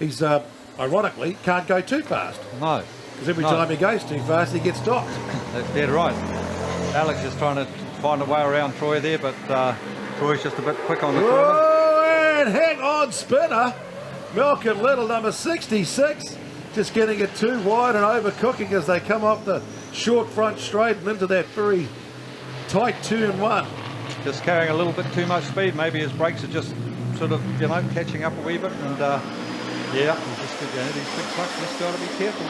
he's ironically can't go too fast. No. Because every time he goes too fast, he gets stopped. That's dead right. Alex is trying to find a way around Troy there, but Troy's just a bit quick on the corner. Oh, and hang on, spinner. Malcolm Little, number 66, just getting it too wide and overcooking as they come off the short front straight and into that very tight turn one. Just carrying a little bit too much speed. Maybe his brakes are just sort of, you know, catching up a wee bit. And yeah, just, these big trucks just got to be careful.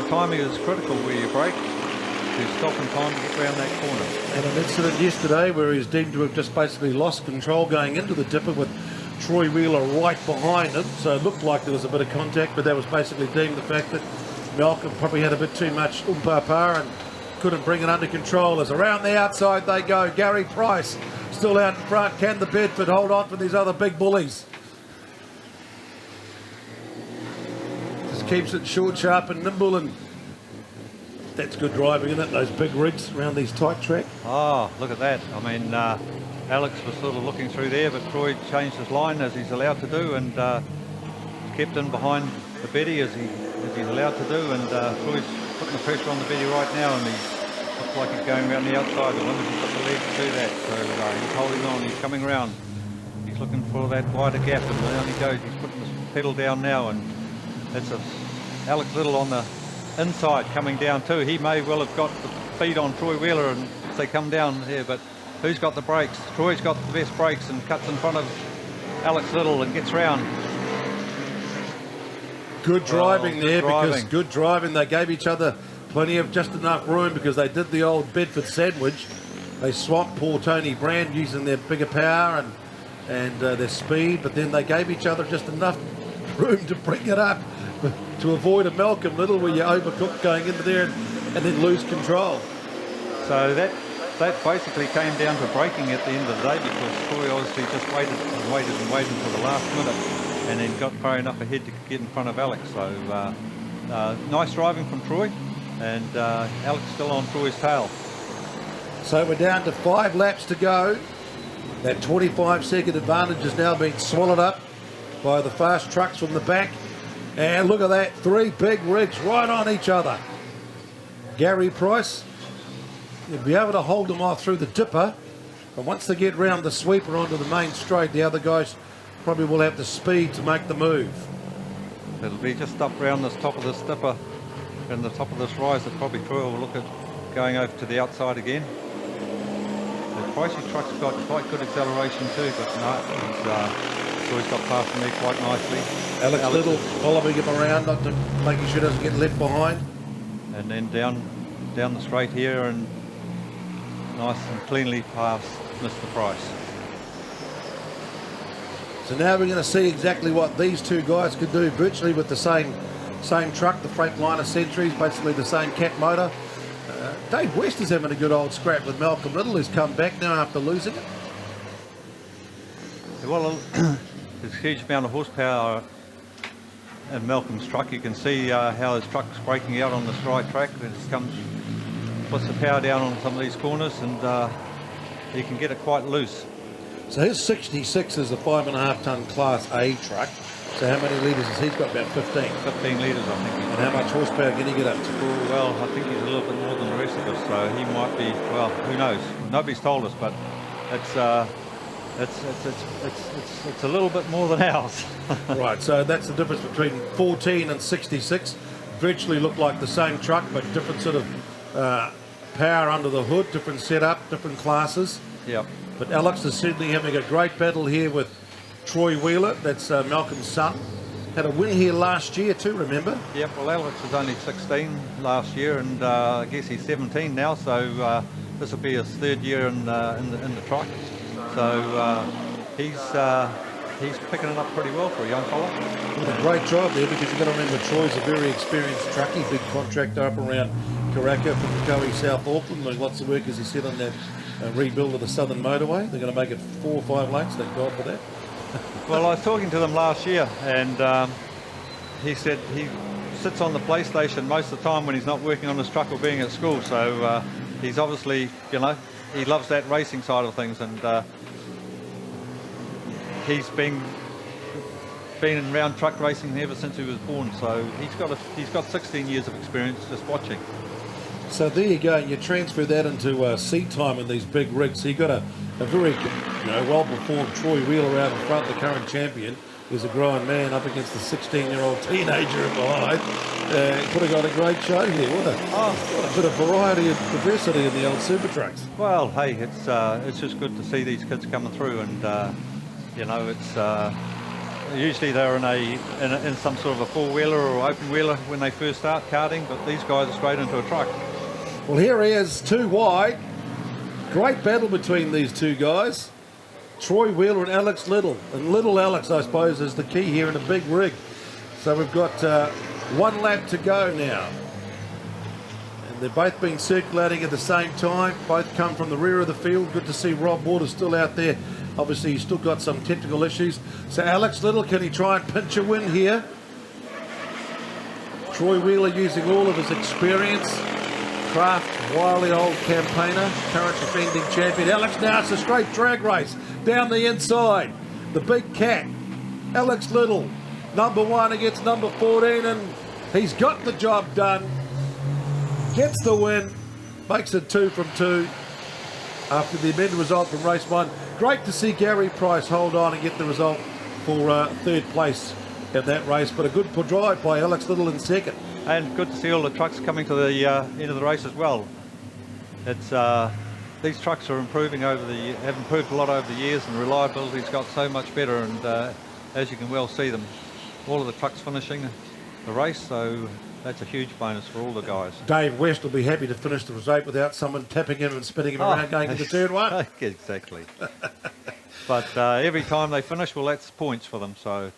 The timing is critical where you brake to stop in time to get around that corner. And an incident yesterday where he's deemed to have just basically lost control going into the dipper with Troy Wheeler right behind him. So it looked like there was a bit of contact, but that was basically deemed the fact that Malcolm probably had a bit too much and couldn't bring it under control. As around the outside they go. Gary Price still out in front. Can the Bedford hold on for these other big bullies? Just keeps it short, sharp and nimble, and that's good driving, isn't it? Those big rigs around these tight track. Oh, look at that. I mean, Alex was sort of looking through there, but Troy changed his line as he's allowed to do, and kept in behind the Betty as he's allowed to do, and Troy's putting the pressure on the Betty right now, and he looks like he's going around the outside. I wonder if he's got the legs to do that. So he's holding on, he's coming around. He's looking for that wider gap, and down he goes. He's putting his pedal down now, and that's Alex Little on the inside coming down too. He may well have got the speed on Troy Wheeler and as they come down here, but who's got the brakes? Troy's got the best brakes and cuts in front of Alex Little and gets round. Good driving because good driving. They gave each other plenty of just enough room because they did the old Bedford sandwich. They swamped poor Tony Brand using their bigger power and their speed, but then they gave each other just enough room to bring it up to avoid a Malcolm Little where you overcook going into there and then lose control. So that basically came down to braking at the end of the day, because Troy obviously just waited until the last minute and then got far enough ahead to get in front of Alex. So nice driving from Troy, and Alex still on Troy's tail. So we're down to 5 laps to go. That 25-second advantage has now been swallowed up by the fast trucks from the back. And look at that, 3 big rigs right on each other. Gary Price, you'll be able to hold them off through the dipper, but once they get round the sweeper onto the main straight, the other guys probably will have the speed to make the move. It'll be just up round this top of this dipper and the top of this rise that probably Troy will look at going over to the outside again. The Pricey truck's got quite good acceleration too, but no, Troy's got past me quite nicely. Alex Little following him around, not to making sure he doesn't get left behind. And then down the straight here and nice and cleanly past Mr. Price. So now we're going to see exactly what these two guys could do virtually with the same truck, the Freightliner Centuries, basically the same cat motor. Dave West is having a good old scrap with Malcolm Little, who's come back now after losing it. Well, there's a huge amount of horsepower in Malcolm's truck. You can see how his truck's braking out on this right track. Puts the power down on some of these corners, and he can get it quite loose. So his 66 is a 5.5 tonne Class A truck. So how many litres has he got? About 15? 15 litres, I think. And how much horsepower can he get up to? Oh, well, I think he's a little bit more than the rest of us, so he might be, well, who knows? Nobody's told us, but it's a little bit more than ours. Right, so that's the difference between 14 and 66. Virtually look like the same truck, but different sort of power under the hood, different setup, different classes. Yep. But Alex is certainly having a great battle here with Troy Wheeler. That's Malcolm's son. Had a win here last year too, remember? Yep, well, Alex was only 16 last year, and I guess he's 17 now, so this will be his 3rd year in the truck. So he's picking it up pretty well for a young fella. A great job there, because you've got to remember Troy's a very experienced truckie, big contractor up around Karaka, Pukekohe, South Auckland. Doing lots of work, as he said, on that rebuild of the Southern Motorway. They're going to make it 4 or 5 lanes, thank God for that. Well, I was talking to them last year, and he said he sits on the PlayStation most of the time when he's not working on his truck or being at school. So he's obviously, you know, he loves that racing side of things, and he's been been in round truck racing ever since he was born, so he's got 16 years of experience just watching. So there you go. You transfer that into seat time in these big rigs. So you got a very well-performed Troy Wheeler out in front, the current champion. Is a grown man up against the 16-year-old teenager in behind. Putting on a great show here. What a bit of variety and diversity in the old super trucks. Well, hey, it's just good to see these kids coming through, and it's usually they're in some sort of a four-wheeler or open-wheeler when they first start karting, but these guys are straight into a truck. Well, here he is, too wide. Great battle between these two guys. Troy Wheeler and Alex Little. And Little Alex, I suppose, is the key here in a big rig. So we've got 1 lap to go now. And they've both been circulating at the same time. Both come from the rear of the field. Good to see Rob Waters still out there. Obviously, he's still got some technical issues. So Alex Little, can he try and pinch a win here? Troy Wheeler using all of his experience. Craft, wily old campaigner, current defending champion. Alex, now it's a straight drag race down the inside. The big cat, Alex Little, number 1 against number 14, and he's got the job done. Gets the win, makes it 2 from 2 after the amended result from race 1. Great to see Gary Price hold on and get the result for 3rd place in that race, but a good drive by Alex Little in 2nd. And good to see all the trucks coming to the end of the race as well. It's these trucks are have improved a lot over the years, and reliability's got so much better. And as you can well see them, all of the trucks finishing the race, so that's a huge bonus for all the guys. Dave West will be happy to finish the result without someone tapping him and spinning him around going into turn 1. Exactly. But every time they finish, well, that's points for them. So